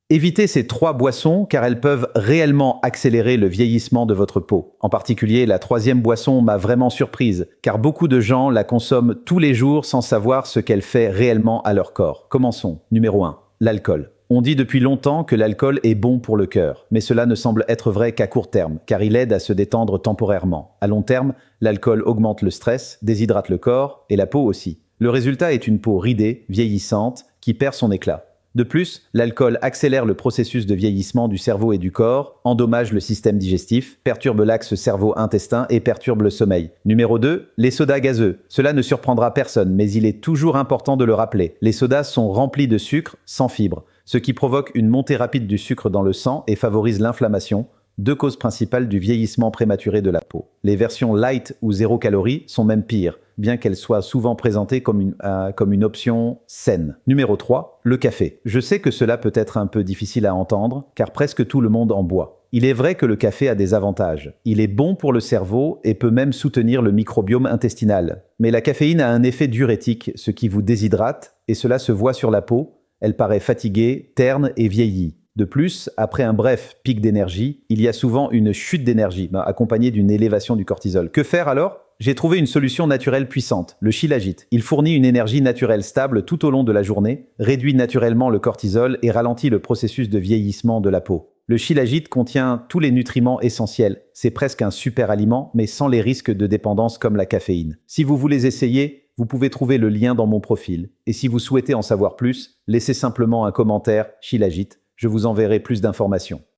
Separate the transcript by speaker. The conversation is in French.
Speaker 1: Évitez ces trois boissons car elles peuvent réellement accélérer le vieillissement de votre peau. En particulier, la troisième boisson m'a vraiment surprise car beaucoup de gens la consomment tous les jours sans savoir ce qu'elle fait réellement à leur corps. Commençons. Numéro 1. L'alcool. On dit depuis longtemps que l'alcool est bon pour le cœur, mais cela ne semble être vrai qu'à court terme, car il aide à se détendre temporairement. À long terme, l'alcool augmente le stress, déshydrate le corps et la peau aussi. Le résultat est une peau ridée, vieillissante, qui perd son éclat. De plus, l'alcool accélère le processus de vieillissement du cerveau et du corps, endommage le système digestif, perturbe l'axe cerveau-intestin et perturbe le sommeil. Numéro 2, les sodas gazeux. Cela ne surprendra personne, mais il est toujours important de le rappeler. Les sodas sont remplis de sucre sans fibres, ce qui provoque une montée rapide du sucre dans le sang et favorise l'inflammation, deux causes principales du vieillissement prématuré de la peau. Les versions light ou zéro calorie sont même pires, bien qu'elles soient souvent présentées comme une option saine. Numéro 3, le café. Je sais que cela peut être un peu difficile à entendre, car presque tout le monde en boit. Il est vrai que le café a des avantages. Il est bon pour le cerveau et peut même soutenir le microbiome intestinal. Mais la caféine a un effet diurétique, ce qui vous déshydrate, et cela se voit sur la peau. Elle paraît fatiguée, terne et vieillie. De plus, après un bref pic d'énergie, il y a souvent une chute d'énergie, accompagnée d'une élévation du cortisol. Que faire alors ? J'ai trouvé une solution naturelle puissante, le Shilajit. Il fournit une énergie naturelle stable tout au long de la journée, réduit naturellement le cortisol et ralentit le processus de vieillissement de la peau. Le Shilajit contient tous les nutriments essentiels. C'est presque un super aliment, mais sans les risques de dépendance comme la caféine. Si vous voulez essayer, vous pouvez trouver le lien dans mon profil. Et si vous souhaitez en savoir plus, laissez simplement un commentaire Shilajit. Je vous enverrai plus d'informations.